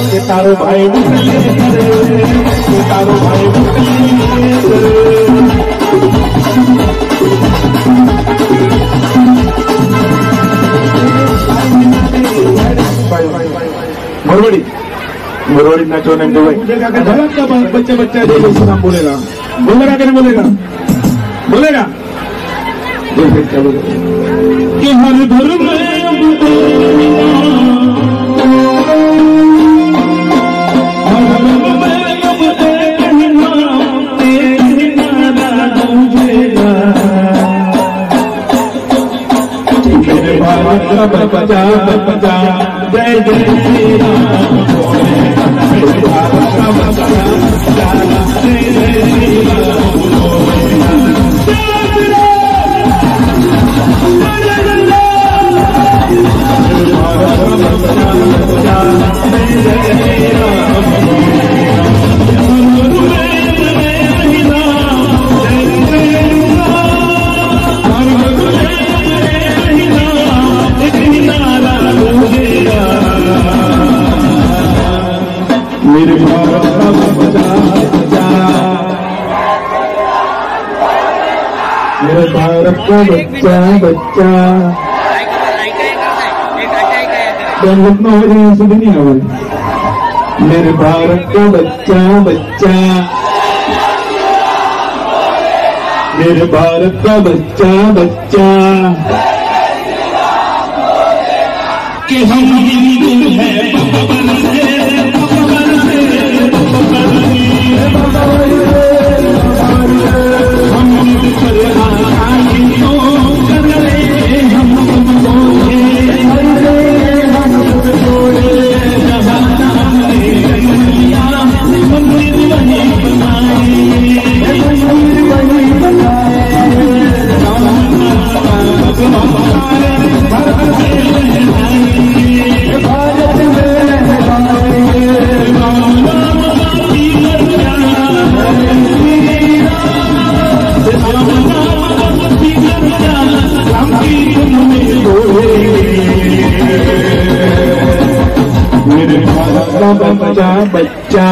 કે તારો ભાઈ કે તારો ભાઈ मुरवड़ी नाचो ने तो भाई गलत का बच्चा बच्चा जैसे नाम बोलेगा बोलेगा कि नहीं बोलेगा बोलेगा चलो कि हर घर में बचा बचा जय जय श्री राम मेरे भारत का बच्चा बच्चा मेरे भारत का बच्चा बच्चा हो रही सुध नहीं हो मेरे भारत का बच्चा बच्चा मेरे भारत का बच्चा बच्चा कि हम हिंदू हैं बच्चा बच्चा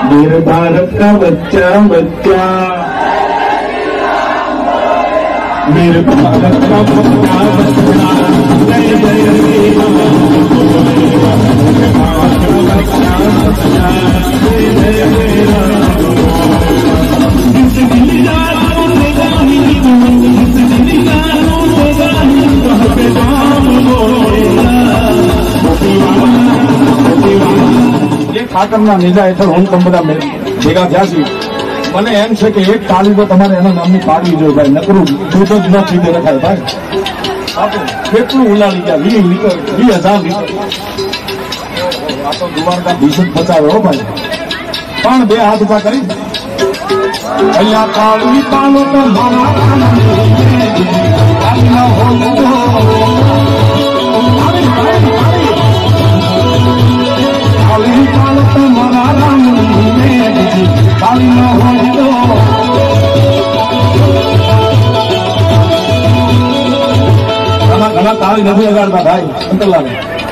मेरे भारत का बच्चा बच्चा मेरे भारत का बच्चा बच्चा जय जय श्री राम मेरे भारत का बच्चा बच्चा जय जय श्री राम ખાતરના નિજા હેઠળ હું તમે બધા ભેગા થયા છીએ મને એમ છે કે એક તાળી તો તમારે એના નામની પાડવી જોઈએ ભાઈ નકરું દૂધ જ ન પીધે રખાય ભાઈ કેટલું ઉલાડી ગયા 20 લીટર 20,000 લીટર આ તો દ્વારકા ભીષણ બચાવે હો ભાઈ પણ બે હાથ ઉભા કરી અહીંયા કાળી પાલો તો ઘણા તાળી નથી લગાડતા ભાઈ અંકલલાલ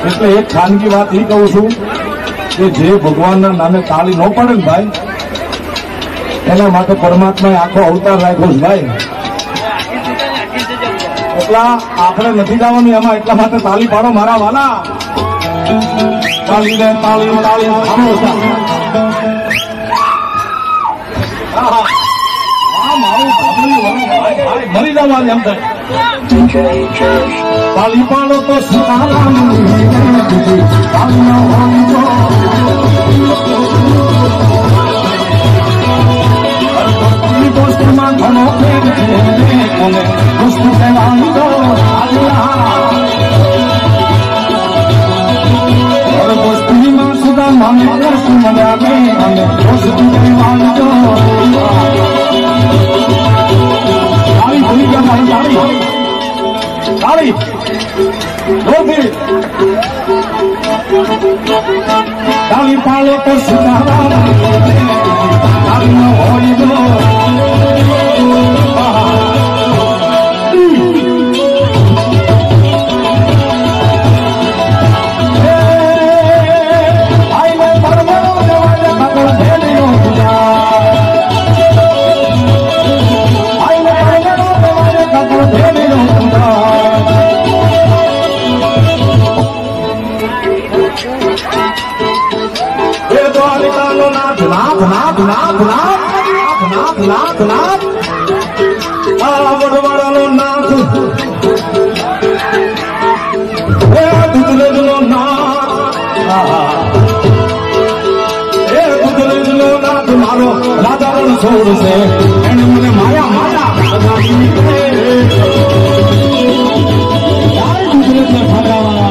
એટલે એક ખાનગી વાત એ કહું છું કે જે ભગવાનના નામે તાળી ન પડે ને ભાઈ એના માટે પરમાત્માએ આખો અવતાર રાખ્યો છે ભાઈ એટલા આપણે નથી જવાનું એમાં એટલા માટે તાળી પાડો મારા વાલા તાળી ને તાળી તાળી મરી જવા એમ થાય તાળી પાડો તો સીતારામ દોસ્તમાં ઘણો પ્રેમ છે દોસ્ત કહેવાનું તો દોસ્તીમાં સુધા મને દોસ્ત મળ્યા બે અને દોસ્ત કહેવાનું તો તાળી ભૂલી ગયા મારી તાળી તાળી લાખ લાખ લાખ આ વડવાળાનો નાથ એ દુધરેજનો નાથ એ દુધરેજનો નાથ મારો રાજા રણ છોડ છે એને મને માયા માયા લગાવી દુધરેજને ફગાવા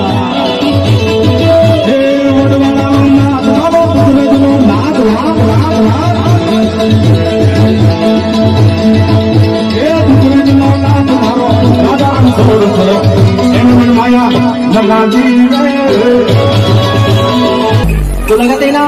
Tulungan tayo na.